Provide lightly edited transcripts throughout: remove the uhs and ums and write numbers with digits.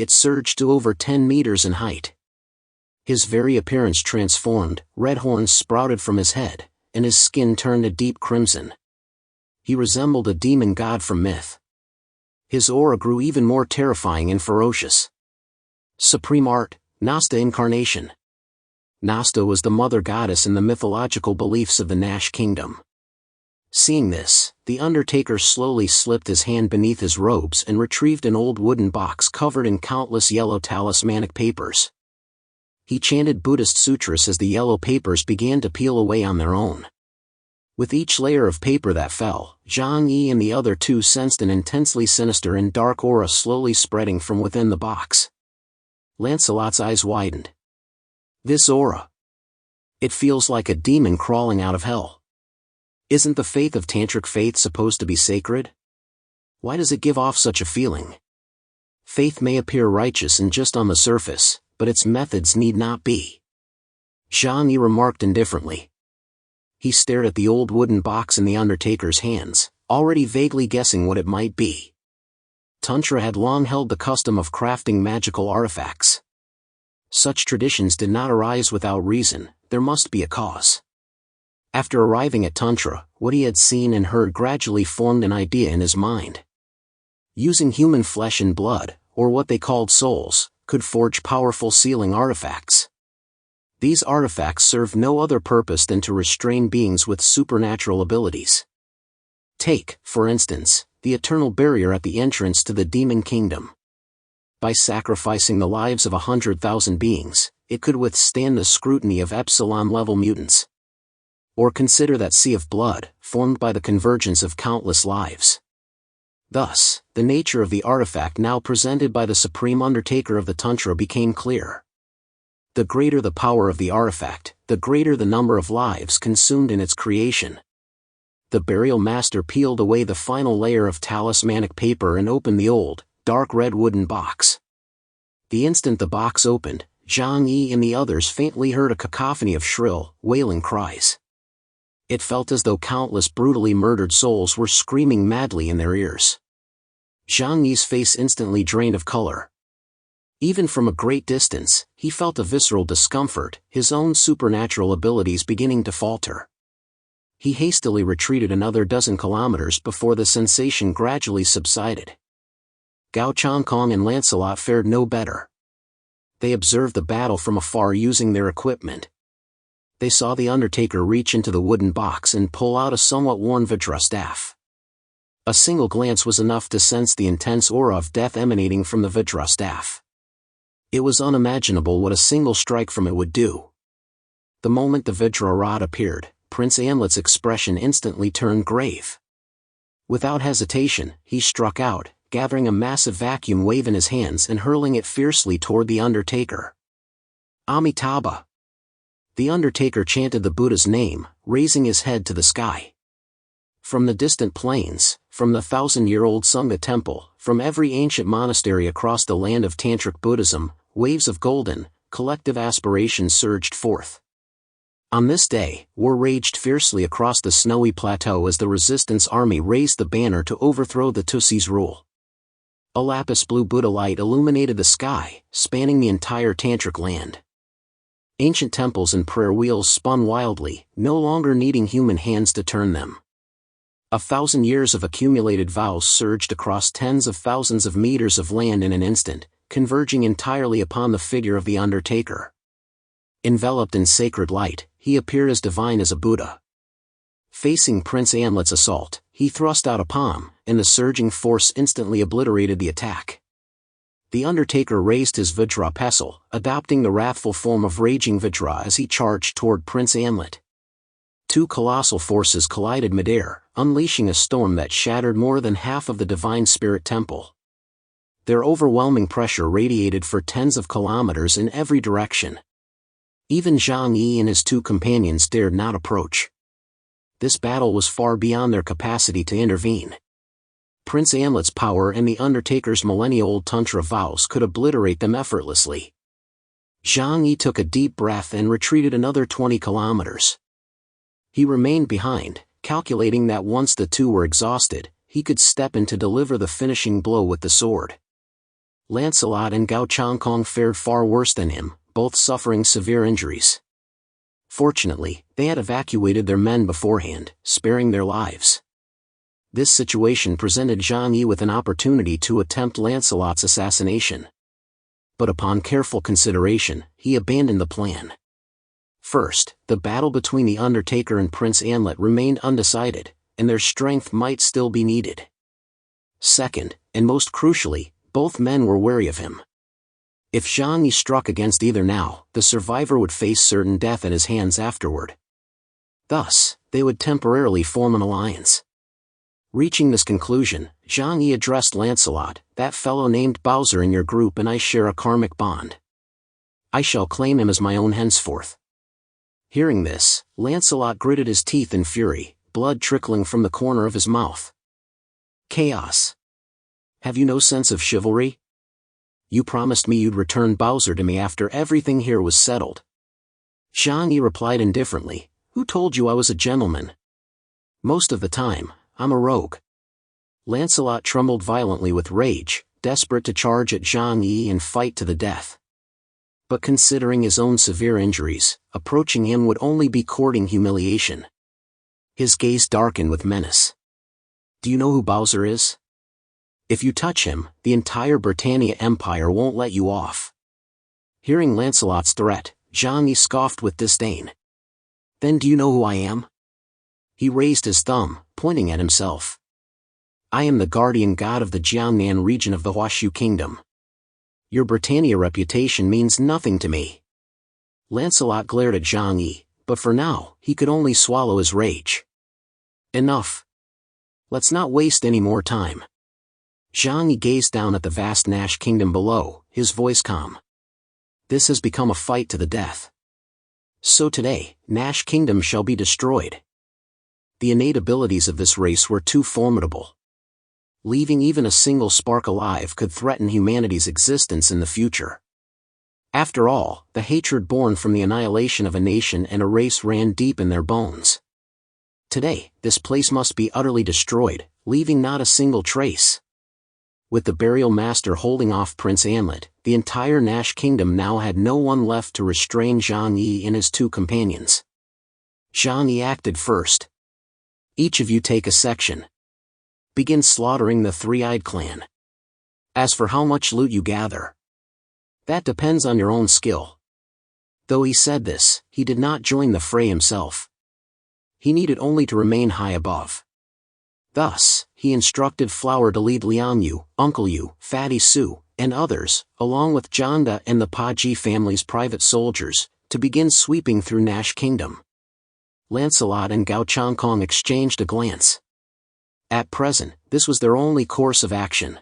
it surged to over 10 meters in height. His very appearance transformed, red horns sprouted from his head, and his skin turned a deep crimson. He resembled a demon god from myth. His aura grew even more terrifying and ferocious. Supreme Art, Nasta Incarnation. Nasta was the mother goddess in the mythological beliefs of the Nash Kingdom. Seeing this, the Undertaker slowly slipped his hand beneath his robes and retrieved an old wooden box covered in countless yellow talismanic papers. He chanted Buddhist sutras as the yellow papers began to peel away on their own. With each layer of paper that fell, Jang Yi and the other two sensed an intensely sinister and dark aura slowly spreading from within the box. Lancelot's eyes widened. This aura. It feels like a demon crawling out of hell. Isn't the faith of Tantric faith supposed to be sacred? Why does it give off such a feeling? Faith may appear righteous and just on the surface, but its methods need not be. Jang Yi remarked indifferently. He stared at the old wooden box in the Undertaker's hands, already vaguely guessing what it might be. Tantra had long held the custom of crafting magical artifacts. Such traditions did not arise without reason, there must be a cause. After arriving at Tantra, what he had seen and heard gradually formed an idea in his mind. Using human flesh and blood, or what they called souls, could forge powerful sealing artifacts. These artifacts serve no other purpose than to restrain beings with supernatural abilities. Take, for instance, the eternal barrier at the entrance to the demon kingdom. By sacrificing the lives of 100,000 beings, it could withstand the scrutiny of epsilon-level mutants. Or consider that sea of blood, formed by the convergence of countless lives. Thus, the nature of the artifact now presented by the Supreme Undertaker of the Tantra became clear. The greater the power of the artifact, the greater the number of lives consumed in its creation. The burial master peeled away the final layer of talismanic paper and opened the old, dark red wooden box. The instant the box opened, Jang Yi and the others faintly heard a cacophony of shrill, wailing cries. It felt as though countless brutally murdered souls were screaming madly in their ears. Jang Yi's face instantly drained of color. Even from a great distance, he felt a visceral discomfort, his own supernatural abilities beginning to falter. He hastily retreated another dozen kilometers before the sensation gradually subsided. Gao Changkong and Lancelot fared no better. They observed the battle from afar using their equipment. They saw the Undertaker reach into the wooden box and pull out a somewhat worn Vajra staff. A single glance was enough to sense the intense aura of death emanating from the Vajra staff. It was unimaginable what a single strike from it would do. The moment the Vajra rod appeared, Prince Amlet's expression instantly turned grave. Without hesitation, he struck out, gathering a massive vacuum wave in his hands and hurling it fiercely toward the Undertaker. Amitabha! The Undertaker chanted the Buddha's name, raising his head to the sky. From the distant plains, from the 1,000-year-old Sangha temple, from every ancient monastery across the land of Tantric Buddhism, waves of golden, collective aspiration surged forth. On this day, war raged fiercely across the snowy plateau as the resistance army raised the banner to overthrow the Tusi's rule. A lapis blue Buddha light illuminated the sky, spanning the entire Tantric land. Ancient temples and prayer wheels spun wildly, no longer needing human hands to turn them. 1,000 years of accumulated vows surged across tens of thousands of meters of land in an instant, converging entirely upon the figure of the Undertaker. Enveloped in sacred light, he appeared as divine as a Buddha. Facing Prince Amlet's assault, he thrust out a palm, and the surging force instantly obliterated the attack. The Undertaker raised his Vajra pestle, adopting the wrathful form of raging Vajra as he charged toward Prince Amlet. Two colossal forces collided midair, unleashing a storm that shattered more than half of the Divine Spirit Temple. Their overwhelming pressure radiated for tens of kilometers in every direction. Even Jang Yi and his two companions dared not approach. This battle was far beyond their capacity to intervene. Prince Amlet's power and the Undertaker's millennia-old Tantra vows could obliterate them effortlessly. Jang Yi took a deep breath and retreated another 20 kilometers. He remained behind, calculating that once the two were exhausted, he could step in to deliver the finishing blow with the sword. Lancelot and Gao Changkong fared far worse than him, both suffering severe injuries. Fortunately, they had evacuated their men beforehand, sparing their lives. This situation presented Jang Yi with an opportunity to attempt Lancelot's assassination. But upon careful consideration, he abandoned the plan. First, the battle between the Undertaker and Prince Anlet remained undecided, and their strength might still be needed. Second, and most crucially, both men were wary of him. If Jang Yi struck against either now, the survivor would face certain death at his hands afterward. Thus, they would temporarily form an alliance. Reaching this conclusion, Jang Yi addressed Lancelot, "That fellow named Bowser in your group and I share a karmic bond. I shall claim him as my own henceforth." Hearing this, Lancelot gritted his teeth in fury, blood trickling from the corner of his mouth. "Chaos! Have you no sense of chivalry? You promised me you'd return Bowser to me after everything here was settled." Jang Yi replied indifferently, "Who told you I was a gentleman? Most of the time, I'm a rogue." Lancelot trembled violently with rage, desperate to charge at Jang Yi and fight to the death. But considering his own severe injuries, approaching him would only be courting humiliation. His gaze darkened with menace. "Do you know who Bowser is? If you touch him, the entire Britannia Empire won't let you off." Hearing Lancelot's threat, Jang Yi scoffed with disdain. "Then do you know who I am?" He raised his thumb, pointing at himself. "I am the guardian god of the Jiangnan region of the Huashu Kingdom. Your Britannia reputation means nothing to me." Lancelot glared at Jang Yi, but for now, he could only swallow his rage. "Enough. Let's not waste any more time." Jang Yi gazed down at the vast Nash Kingdom below, his voice calm. "This has become a fight to the death. So today, Nash Kingdom shall be destroyed." The innate abilities of this race were too formidable. Leaving even a single spark alive could threaten humanity's existence in the future. After all, the hatred born from the annihilation of a nation and a race ran deep in their bones. Today, this place must be utterly destroyed, leaving not a single trace. With the burial master holding off Prince Anlet, the entire Nash Kingdom now had no one left to restrain Jang Yi and his two companions. Jang Yi acted first. "Each of you take a section. Begin slaughtering the Three-Eyed Clan. As for how much loot you gather, that depends on your own skill." Though he said this, he did not join the fray himself. He needed only to remain high above. Thus, he instructed Flower to lead Liang Yu, Uncle Yu, Fatty Su, and others, along with Janda and the Paji family's private soldiers, to begin sweeping through Nash Kingdom. Lancelot and Gao Changkong exchanged a glance. At present, this was their only course of action.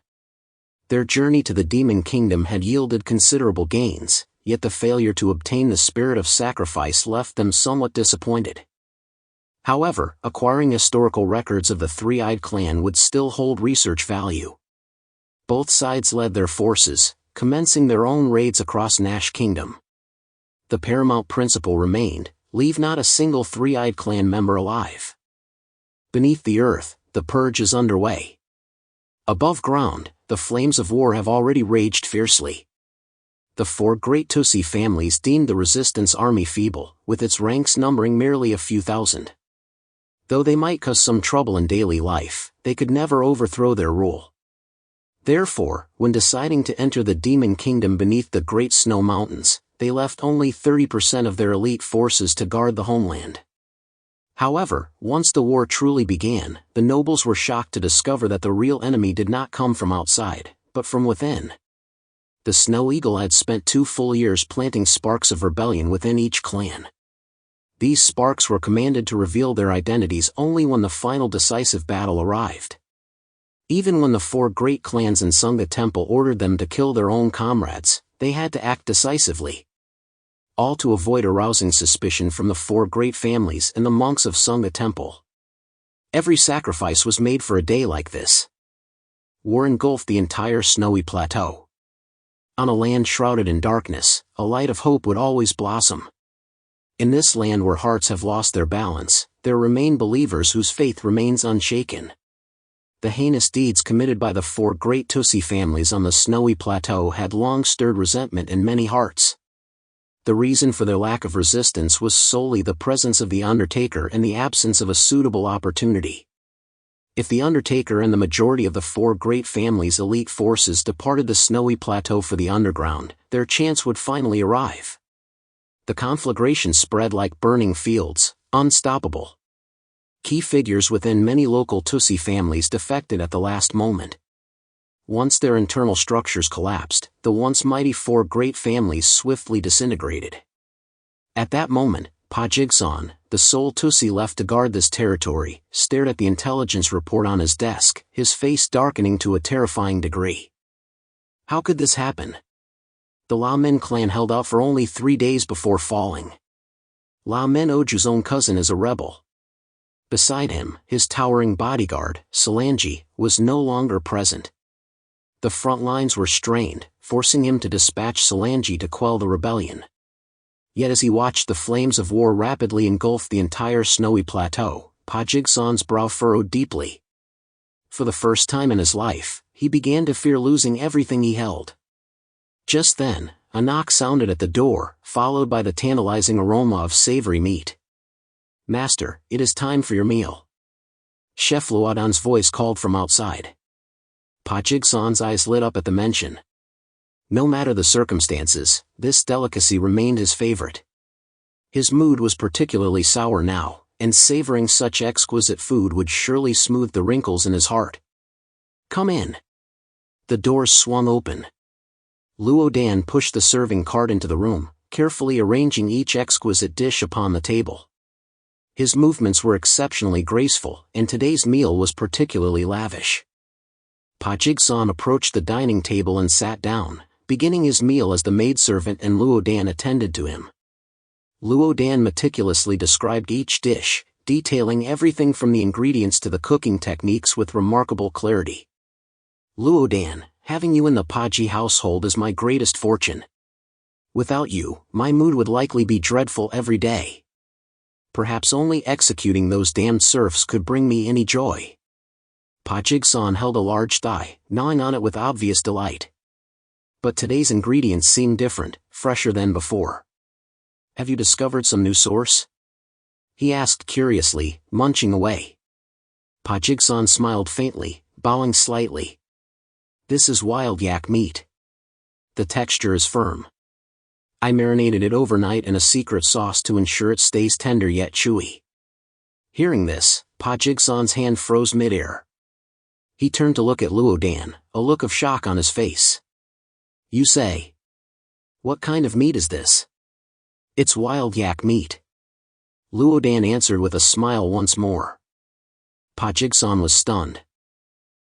Their journey to the Demon Kingdom had yielded considerable gains, yet the failure to obtain the spirit of sacrifice left them somewhat disappointed. However, acquiring historical records of the Three-Eyed Clan would still hold research value. Both sides led their forces, commencing their own raids across Nash Kingdom. The paramount principle remained: leave not a single Three-Eyed Clan member alive. Beneath the earth, the purge is underway. Above ground, the flames of war have already raged fiercely. The four great Tusi families deemed the resistance army feeble, with its ranks numbering merely a few thousand. Though they might cause some trouble in daily life, they could never overthrow their rule. Therefore, when deciding to enter the Demon Kingdom beneath the Great Snow Mountains, they left only 30% of their elite forces to guard the homeland. However, once the war truly began, the nobles were shocked to discover that the real enemy did not come from outside, but from within. The Snow Eagle had spent 2 full years planting sparks of rebellion within each clan. These sparks were commanded to reveal their identities only when the final decisive battle arrived. Even when the 4 great clans in Sangha Temple ordered them to kill their own comrades, they had to act decisively. All to avoid arousing suspicion from the 4 great families and the monks of Sangha Temple. Every sacrifice was made for a day like this. War engulfed the entire snowy plateau. On a land shrouded in darkness, a light of hope would always blossom. In this land where hearts have lost their balance, there remain believers whose faith remains unshaken. The heinous deeds committed by the four great Tussi families on the snowy plateau had long stirred resentment in many hearts. The reason for their lack of resistance was solely the presence of the Undertaker and the absence of a suitable opportunity. If the Undertaker and the majority of the four great families' elite forces departed the snowy plateau for the underground, their chance would finally arrive. The conflagration spread like burning fields, unstoppable. Key figures within many local Tussi families defected at the last moment. Once their internal structures collapsed, the once mighty four great families swiftly disintegrated. At that moment, Pa Jigsaw, the sole Tussi left to guard this territory, stared at the intelligence report on his desk, his face darkening to a terrifying degree. How could this happen? The La Min clan held out for only 3 days before falling. La Min Oju's own cousin is a rebel. Beside him, his towering bodyguard, Solange, was no longer present. The front lines were strained, forcing him to dispatch Solange to quell the rebellion. Yet as he watched the flames of war rapidly engulf the entire snowy plateau, Pa Jigsaw's brow furrowed deeply. For the first time in his life, he began to fear losing everything he held. Just then, a knock sounded at the door, followed by the tantalizing aroma of savory meat. "Master, it is time for your meal." Chef Luodan's voice called from outside. Pa Jigsaw's eyes lit up at the mention. No matter the circumstances, this delicacy remained his favorite. His mood was particularly sour now, and savoring such exquisite food would surely smooth the wrinkles in his heart. "Come in." The doors swung open. Luodan pushed the serving cart into the room, carefully arranging each exquisite dish upon the table. His movements were exceptionally graceful, and today's meal was particularly lavish. Pa Jigsaw approached the dining table and sat down, beginning his meal as the maidservant and Luodan attended to him. Luodan meticulously described each dish, detailing everything from the ingredients to the cooking techniques with remarkable clarity. "Luodan, having you in the Paji household is my greatest fortune. Without you, my mood would likely be dreadful every day. Perhaps only executing those damned serfs could bring me any joy." Pa Jigsaw held a large thigh, gnawing on it with obvious delight. But today's ingredients seemed different, fresher than before. "Have you discovered some new source?" he asked curiously, munching away. Pa Jigsaw smiled faintly, bowing slightly. "This is wild yak meat. The texture is firm. I marinated it overnight in a secret sauce to ensure it stays tender yet chewy." Hearing this, Pa Jigsaw's hand froze midair. He turned to look at Luodan, a look of shock on his face. "You say? What kind of meat is this?" "It's wild yak meat." Luodan answered with a smile once more. Pa Jigsaw was stunned.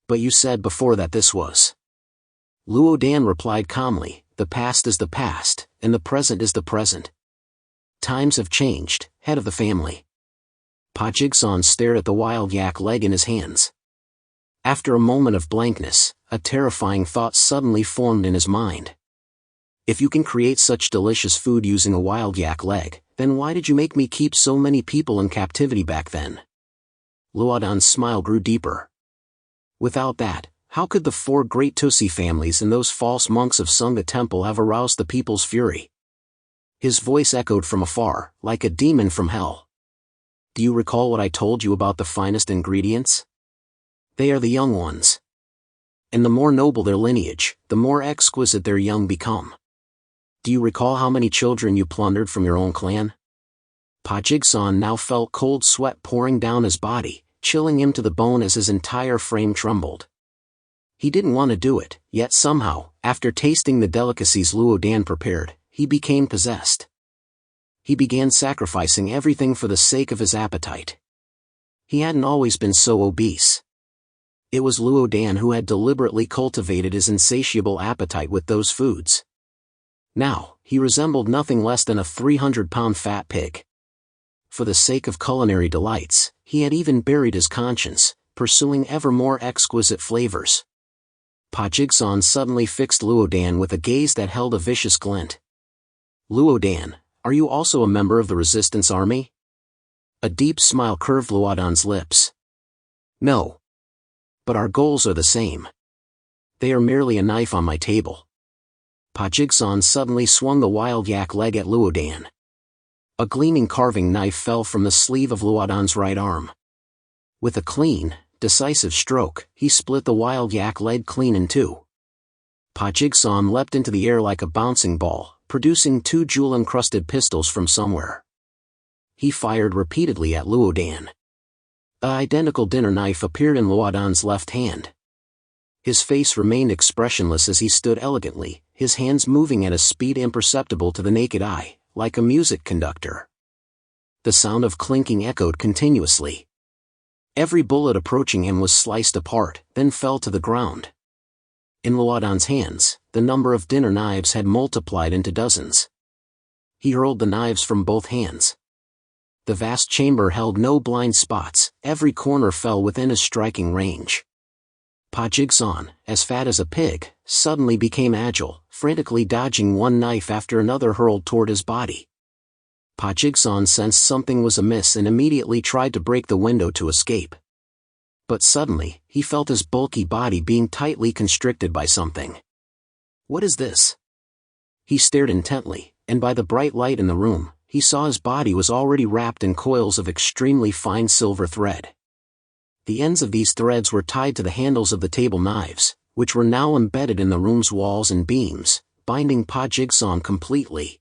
"But you said before that this was." Luodan replied calmly, "The past is the past, and the present is the present. Times have changed, head of the family." Pa Jigsaw stared at the wild yak leg in his hands. After a moment of blankness, a terrifying thought suddenly formed in his mind. If you can create such delicious food using a wild yak leg, then why did you make me keep so many people in captivity back then? Luodan's smile grew deeper. Without that, how could the four great Tussi families and those false monks of Sunga Temple have aroused the people's fury? His voice echoed from afar, like a demon from hell. Do you recall what I told you about the finest ingredients? They are the young ones. And the more noble their lineage, the more exquisite their young become. Do you recall how many children you plundered from your own clan? Pa Jigsaw now felt cold sweat pouring down his body, chilling him to the bone as his entire frame trembled. He didn't want to do it, yet somehow, after tasting the delicacies Luodan prepared, he became possessed. He began sacrificing everything for the sake of his appetite. He hadn't always been so obese. It was Luodan who had deliberately cultivated his insatiable appetite with those foods. Now, he resembled nothing less than a 300-pound fat pig. For the sake of culinary delights, he had even buried his conscience, pursuing ever more exquisite flavors. Pa Jigsaw suddenly fixed Luodan with a gaze that held a vicious glint. "Luodan, are you also a member of the resistance army?" A deep smile curved Luodan's lips. "No. but our goals are the same. They are merely a knife on my table. Pa Jigsaw suddenly swung the wild yak leg at Luodan. A gleaming carving knife fell from the sleeve of Luodan's right arm. With a clean, decisive stroke, he split the wild yak leg clean in two. Pa Jigsaw leapt into the air like a bouncing ball, producing two jewel-encrusted pistols from somewhere. He fired repeatedly at Luodan. An identical dinner knife appeared in Luodan's left hand. His face remained expressionless as he stood elegantly, his hands moving at a speed imperceptible to the naked eye, like a music conductor. The sound of clinking echoed continuously. Every bullet approaching him was sliced apart, then fell to the ground. In Luodan's hands, the number of dinner knives had multiplied into dozens. He hurled the knives from both hands. The vast chamber held no blind spots, every corner fell within a striking range. Pa Jigsaw, as fat as a pig, suddenly became agile, frantically dodging one knife after another hurled toward his body. Pa Jigsaw sensed something was amiss and immediately tried to break the window to escape. But suddenly, he felt his bulky body being tightly constricted by something. What is this? He stared intently, and by the bright light in the room, he saw his body was already wrapped in coils of extremely fine silver thread. The ends of these threads were tied to the handles of the table knives, which were now embedded in the room's walls and beams, binding Pa Jigsaw completely.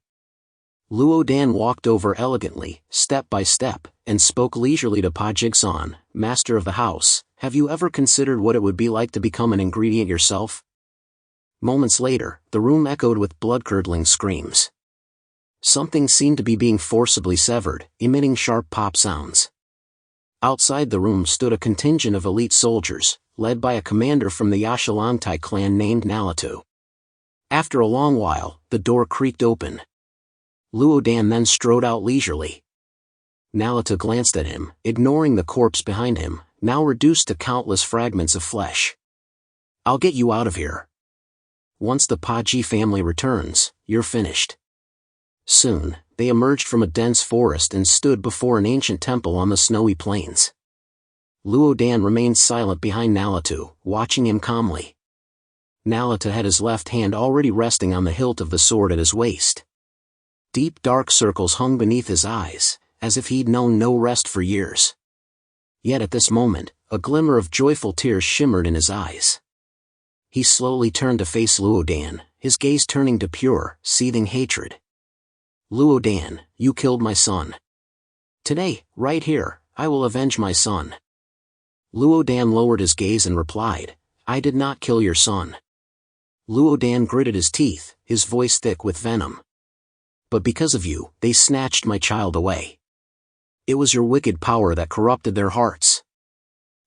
Luodan walked over elegantly, step by step, and spoke leisurely to Pa Jigsaw, "Master of the house, have you ever considered what it would be like to become an ingredient yourself?" Moments later, the room echoed with blood-curdling screams. Something seemed to be being forcibly severed, emitting sharp pop sounds. Outside the room stood a contingent of elite soldiers, led by a commander from the Yashalangtai clan named Nalatu. After a long while, the door creaked open. Luodan then strode out leisurely. Nalatu glanced at him, ignoring the corpse behind him, now reduced to countless fragments of flesh. "I'll get you out of here. Once the Paji family returns, you're finished." Soon, they emerged from a dense forest and stood before an ancient temple on the snowy plains. Luodan remained silent behind Nalatu, watching him calmly. Nalatu had his left hand already resting on the hilt of the sword at his waist. Deep dark circles hung beneath his eyes, as if he'd known no rest for years. Yet at this moment, a glimmer of joyful tears shimmered in his eyes. He slowly turned to face Luodan, his gaze turning to pure, seething hatred. "Luodan, you killed my son. Today, right here, I will avenge my son." Luodan lowered his gaze and replied, "I did not kill your son." Luodan gritted his teeth, his voice thick with venom. "But because of you, they snatched my child away. It was your wicked power that corrupted their hearts."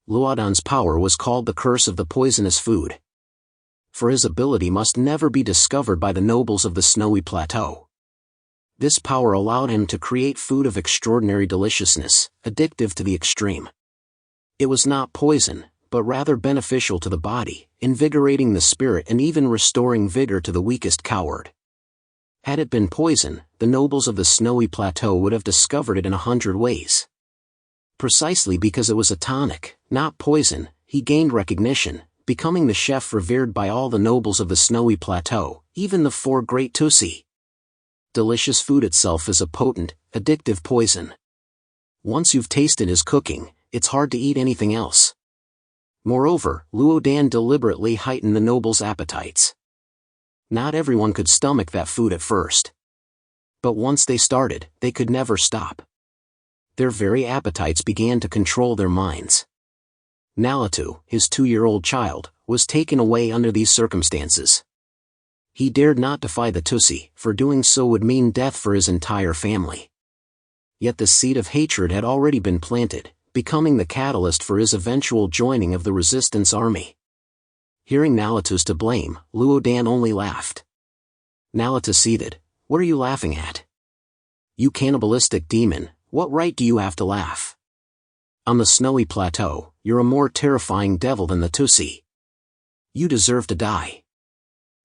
Luodan's power was called the curse of the poisonous food. For his ability must never be discovered by the nobles of the snowy plateau. This power allowed him to create food of extraordinary deliciousness, addictive to the extreme. It was not poison, but rather beneficial to the body, invigorating the spirit and even restoring vigor to the weakest coward. Had it been poison, the nobles of the snowy plateau would have discovered it in 100 ways. Precisely because it was a tonic, not poison, he gained recognition, becoming the chef revered by all the nobles of the snowy plateau, even the 4 great Tusi. Delicious food itself is a potent, addictive poison. Once you've tasted his cooking, it's hard to eat anything else. Moreover, Luodan deliberately heightened the nobles' appetites. Not everyone could stomach that food at first. But once they started, they could never stop. Their very appetites began to control their minds. Nalatu, his 2-year-old child, was taken away under these circumstances. He dared not defy the Tusi, for doing so would mean death for his entire family. Yet the seed of hatred had already been planted, becoming the catalyst for his eventual joining of the resistance army. Hearing Nalatu's to blame, Luodan only laughed. Nalatu seethed, "What are you laughing at? You cannibalistic demon, what right do you have to laugh? On the snowy plateau, you're a more terrifying devil than the Tusi. You deserve to die."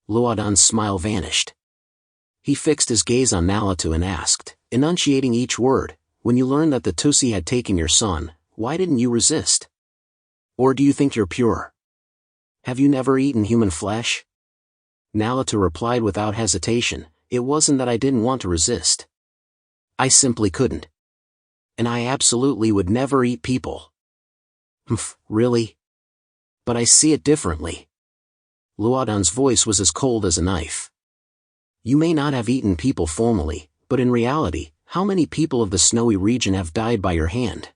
Luodan's smile vanished. He fixed his gaze on Nalatu and asked, enunciating each word, "When you learned that the Tusi had taken your son, why didn't you resist?" Or do you think you're pure? Have you never eaten human flesh? Nalita replied without hesitation, it wasn't that I didn't want to resist. I simply couldn't. And I absolutely would never eat people. Really? But I see it differently. Luodan's voice was as cold as a knife. You may not have eaten people formally, but in reality, how many people of the snowy region have died by your hand?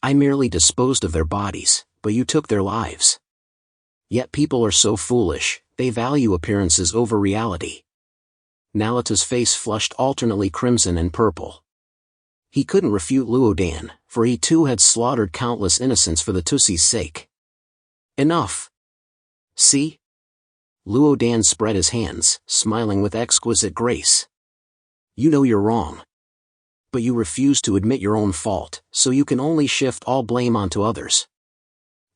I merely disposed of their bodies, but you took their lives. Yet people are so foolish, they value appearances over reality. Nalita's face flushed alternately crimson and purple. He couldn't refute Luodan, for he too had slaughtered countless innocents for the Tussi's sake. Enough! See? Luodan spread his hands, smiling with exquisite grace. You know you're wrong. But you refuse to admit your own fault, so you can only shift all blame onto others.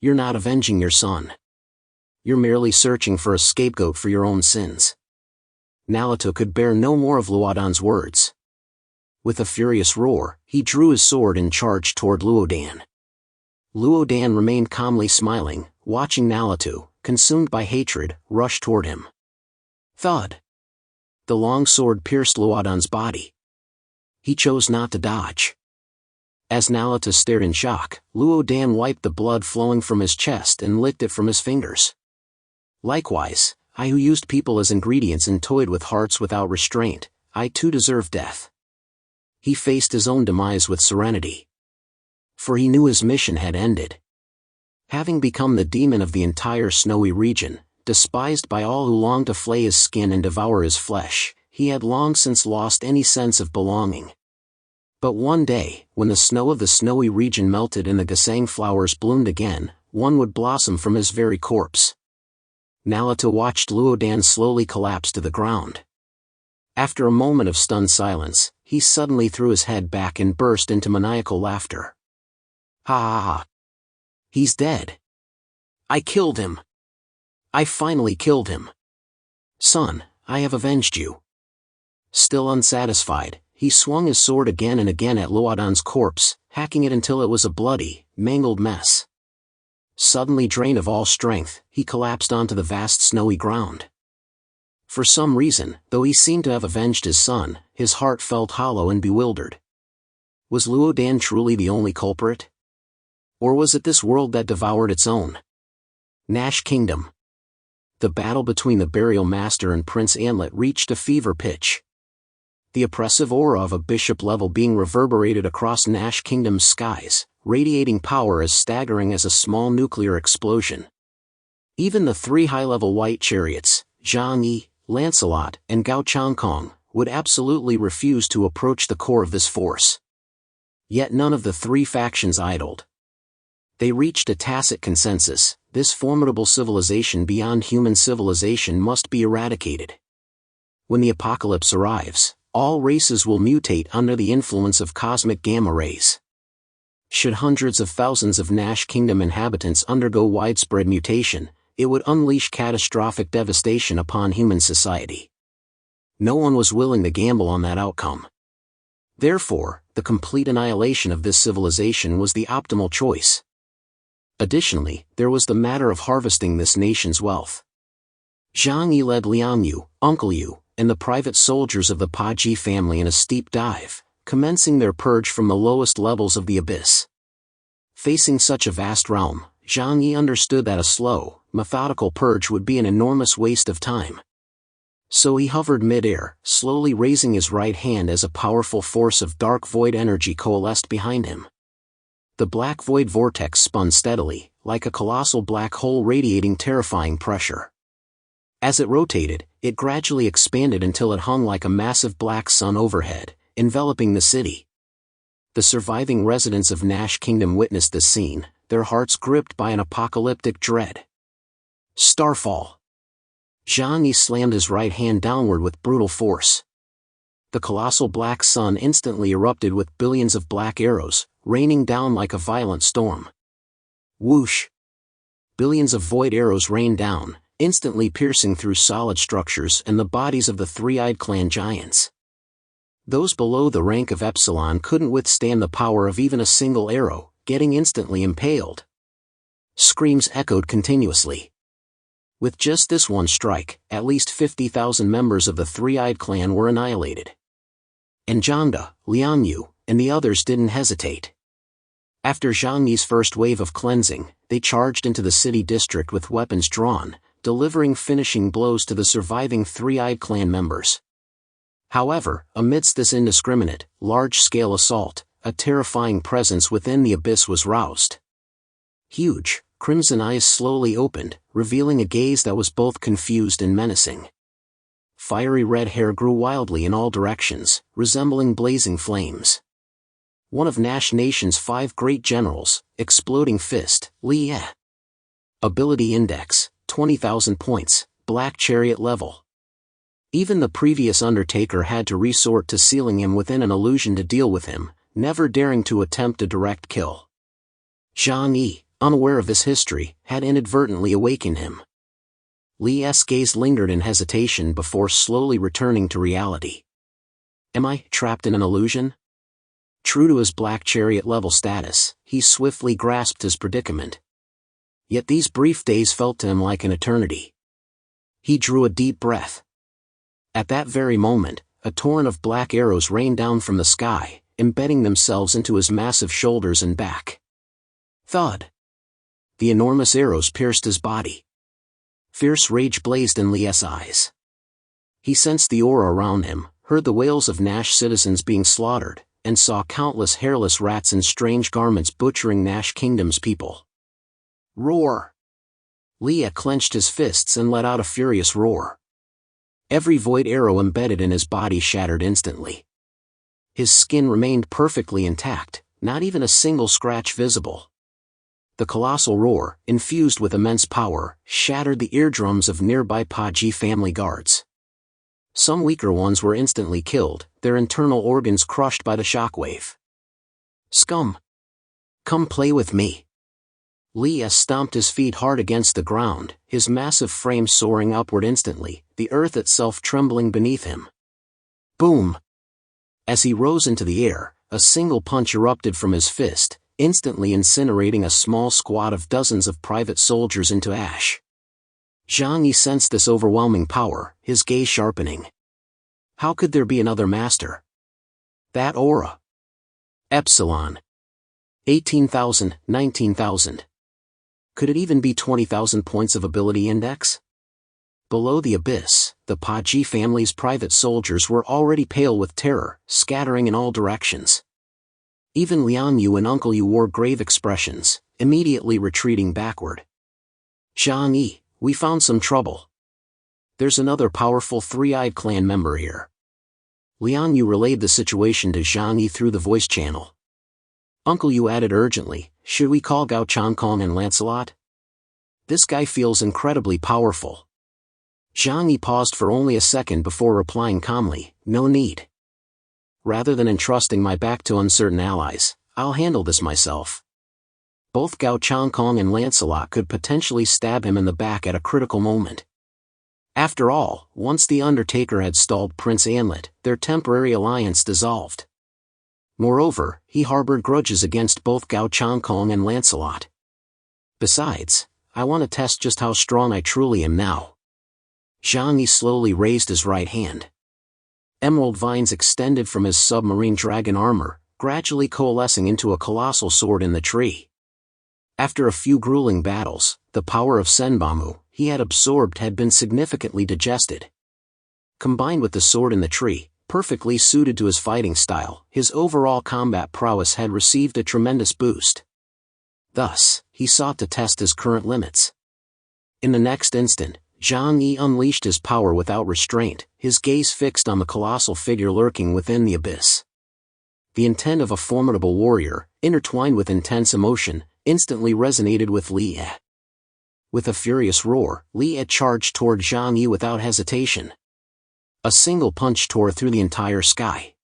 You're not avenging your son. You're merely searching for a scapegoat for your own sins. Nalita could bear no more of Luodan's words. With a furious roar, he drew his sword and charged toward Luodan. Luodan remained calmly smiling, watching Nalita, consumed by hatred, rush toward him. Thud! The long sword pierced Luodan's body. He chose not to dodge. As Nalita stared in shock, Luodan wiped the blood flowing from his chest and licked it from his fingers. Likewise, I who used people as ingredients and toyed with hearts without restraint, I too deserve death. He faced his own demise with serenity. For he knew his mission had ended. Having become the demon of the entire snowy region, despised by all who longed to flay his skin and devour his flesh, he had long since lost any sense of belonging. But one day, when the snow of the snowy region melted and the gasang flowers bloomed again, one would blossom from his very corpse. Nalita watched Luodan slowly collapse to the ground. After a moment of stunned silence, he suddenly threw his head back and burst into maniacal laughter. Ha ha ha! He's dead. I killed him. I finally killed him. Son, I have avenged you. Still unsatisfied, he swung his sword again and again at Luodan's corpse, hacking it until it was a bloody, mangled mess. Suddenly drained of all strength, he collapsed onto the vast snowy ground. For some reason, though he seemed to have avenged his son, his heart felt hollow and bewildered. Was Luodan truly the only culprit? Or was it this world that devoured its own? Nash Kingdom. The battle between the Burial Master and Prince Antlet reached a fever pitch. The oppressive aura of a bishop-level being reverberated across Nash Kingdom's skies, radiating power as staggering as a small nuclear explosion. Even the three high-level white chariots, Jang Yi, Lancelot, and Gao Changkong, would absolutely refuse to approach the core of this force. Yet none of the three factions idled. They reached a tacit consensus: this formidable civilization beyond human civilization must be eradicated. When the apocalypse arrives, all races will mutate under the influence of cosmic gamma rays. Should hundreds of thousands of Nash Kingdom inhabitants undergo widespread mutation, it would unleash catastrophic devastation upon human society. No one was willing to gamble on that outcome. Therefore, the complete annihilation of this civilization was the optimal choice. Additionally, there was the matter of harvesting this nation's wealth. Jang Yi led Liang Yu, Uncle Yu, and the private soldiers of the Paji family in a steep dive, commencing their purge from the lowest levels of the abyss. Facing such a vast realm, Jang Yi understood that a slow, methodical purge would be an enormous waste of time. So he hovered mid-air, slowly raising his right hand as a powerful force of dark void energy coalesced behind him. The black void vortex spun steadily, like a colossal black hole radiating terrifying pressure. As it rotated, it gradually expanded until it hung like a massive black sun overhead, enveloping the city. The surviving residents of Nash Kingdom witnessed this scene, their hearts gripped by an apocalyptic dread. Starfall. Jang Yi slammed his right hand downward with brutal force. The colossal black sun instantly erupted with billions of black arrows, raining down like a violent storm. Whoosh! Billions of void arrows rained down, instantly piercing through solid structures and the bodies of the three-eyed clan giants. Those below the rank of Epsilon couldn't withstand the power of even a single arrow, getting instantly impaled. Screams echoed continuously. With just this one strike, at least 50,000 members of the Three-Eyed Clan were annihilated. And Zhangde, Lian Yu, and the others didn't hesitate. After Zhang Yi's first wave of cleansing, they charged into the city district with weapons drawn, delivering finishing blows to the surviving Three-Eyed Clan members. However, amidst this indiscriminate, large-scale assault, a terrifying presence within the abyss was roused. Huge, crimson eyes slowly opened, revealing a gaze that was both confused and menacing. Fiery red hair grew wildly in all directions, resembling blazing flames. One of Nash Nation's 5 great generals, Exploding Fist, Li Ye. Ability Index, 20,000 points, Black Chariot level. Even the previous Undertaker had to resort to sealing him within an illusion to deal with him, never daring to attempt a direct kill. Jang Yi, unaware of this history, had inadvertently awakened him. Li Ye's gaze lingered in hesitation before slowly returning to reality. Am I trapped in an illusion? True to his Black Chariot level status, he swiftly grasped his predicament. Yet these brief days felt to him like an eternity. He drew a deep breath. At that very moment, a torrent of black arrows rained down from the sky, embedding themselves into his massive shoulders and back. Thud! The enormous arrows pierced his body. Fierce rage blazed in Li's eyes. He sensed the aura around him, heard the wails of Nash citizens being slaughtered, and saw countless hairless rats in strange garments butchering Nash Kingdom's people. Roar! Li clenched his fists and let out a furious roar. Every void arrow embedded in his body shattered instantly. His skin remained perfectly intact, not even a single scratch visible. The colossal roar, infused with immense power, shattered the eardrums of nearby Purge family guards. Some weaker ones were instantly killed, their internal organs crushed by the shockwave. Scum! Come play with me! Li stomped his feet hard against the ground, his massive frame soaring upward instantly, the earth itself trembling beneath him. Boom! As he rose into the air, a single punch erupted from his fist, instantly incinerating a small squad of dozens of private soldiers into ash. Jang Yi sensed this overwhelming power, his gaze sharpening. How could there be another master? That aura. Epsilon. 18,000, 19,000. Could it even be 20,000 points of ability index? Below the abyss, the Purge family's private soldiers were already pale with terror, scattering in all directions. Even Lian Yu and Uncle Yu wore grave expressions, immediately retreating backward. Jang Yi, we found some trouble. There's another powerful Three-Eyed Clan member here. Lian Yu relayed the situation to Jang Yi through the voice channel. Uncle Yu added urgently, should we call Gao Changkong and Lancelot? This guy feels incredibly powerful. Jang Yi paused for only a second before replying calmly, no need. Rather than entrusting my back to uncertain allies, I'll handle this myself. Both Gao Changkong and Lancelot could potentially stab him in the back at a critical moment. After all, once the Undertaker had stalled Prince Anlet, their temporary alliance dissolved. Moreover, he harbored grudges against both Gao Changkong and Lancelot. Besides, I want to test just how strong I truly am now. Jang Yi slowly raised his right hand. Emerald vines extended from his submarine dragon armor, gradually coalescing into a colossal sword in the tree. After a few grueling battles, the power of Senbamu he had absorbed had been significantly digested. Combined with the sword in the tree, perfectly suited to his fighting style, his overall combat prowess had received a tremendous boost. Thus, he sought to test his current limits. In the next instant, Jang Yi unleashed his power without restraint, his gaze fixed on the colossal figure lurking within the abyss. The intent of a formidable warrior, intertwined with intense emotion, instantly resonated with Li. With a furious roar, Li charged toward Jang Yi without hesitation. A single punch tore through the entire sky.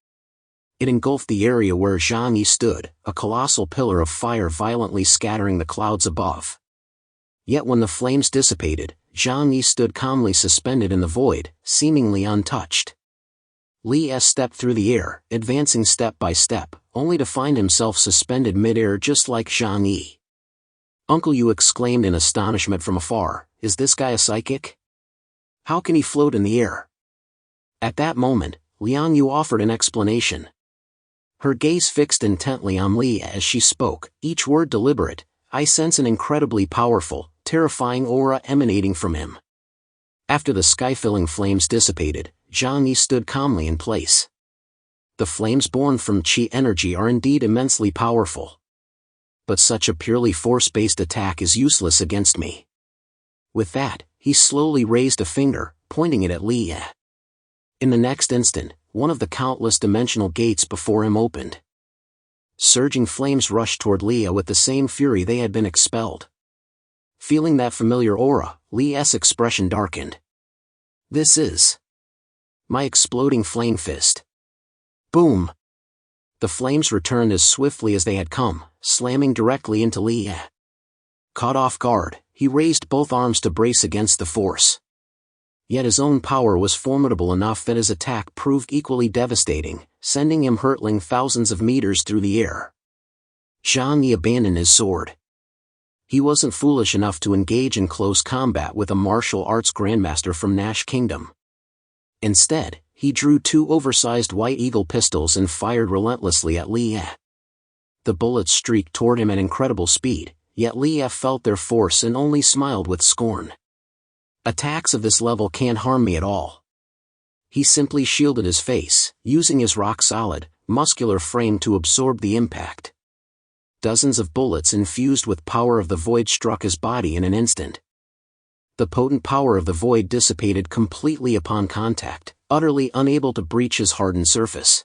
It engulfed the area where Jang Yi stood, a colossal pillar of fire violently scattering the clouds above. Yet when the flames dissipated, Jang Yi stood calmly suspended in the void, seemingly untouched. Li stepped through the air, advancing step by step, only to find himself suspended mid-air just like Jang Yi. Uncle Yu exclaimed in astonishment from afar, "Is this guy a psychic? How can he float in the air?" At that moment, Liang Yu offered an explanation. Her gaze fixed intently on Li as she spoke, each word deliberate. "I sense an incredibly powerful, terrifying aura emanating from him." After the sky-filling flames dissipated, Jang Yi stood calmly in place. The flames born from Qi energy are indeed immensely powerful. But such a purely force-based attack is useless against me. With that, he slowly raised a finger, pointing it at Li. In the next instant, one of the countless dimensional gates before him opened. Surging flames rushed toward Li with the same fury they had been expelled. Feeling that familiar aura, Li's expression darkened. "This is my exploding flame fist." Boom! The flames returned as swiftly as they had come, slamming directly into Li. Caught off guard, he raised both arms to brace against the force. Yet his own power was formidable enough that his attack proved equally devastating, sending him hurtling thousands of meters through the air. Jang Yi abandoned his sword. He wasn't foolish enough to engage in close combat with a martial arts grandmaster from Nash Kingdom. Instead, he drew two oversized White Eagle pistols and fired relentlessly at Li. The bullets streaked toward him at incredible speed, yet Li felt their force and only smiled with scorn. "Attacks of this level can't harm me at all." He simply shielded his face, using his rock-solid, muscular frame to absorb the impact. Dozens of bullets infused with power of the void struck his body in an instant. The potent power of the void dissipated completely upon contact, utterly unable to breach his hardened surface.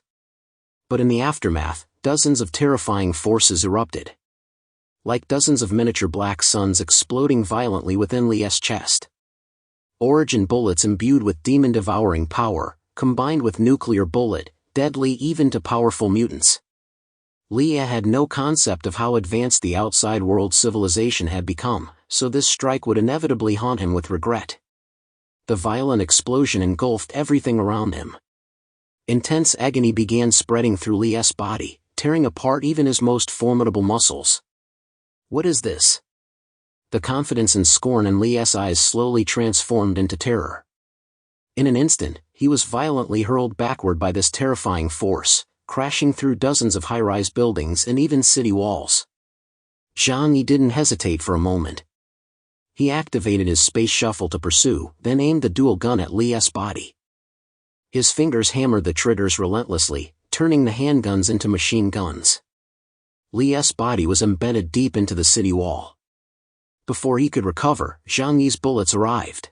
But in the aftermath, dozens of terrifying forces erupted. Like dozens of miniature black suns exploding violently within Li's chest. Origin bullets imbued with demon-devouring power, combined with nuclear bullet, deadly even to powerful mutants. Li had no concept of how advanced the outside world civilization had become, so this strike would inevitably haunt him with regret. The violent explosion engulfed everything around him. Intense agony began spreading through Li's body, tearing apart even his most formidable muscles. "What is this?" The confidence and scorn in Li's eyes slowly transformed into terror. In an instant, he was violently hurled backward by this terrifying force, crashing through dozens of high-rise buildings and even city walls. Jang Yi didn't hesitate for a moment. He activated his space shuffle to pursue, then aimed the dual gun at Li's body. His fingers hammered the triggers relentlessly, turning the handguns into machine guns. Li's body was embedded deep into the city wall. Before he could recover, Zhang Yi's bullets arrived.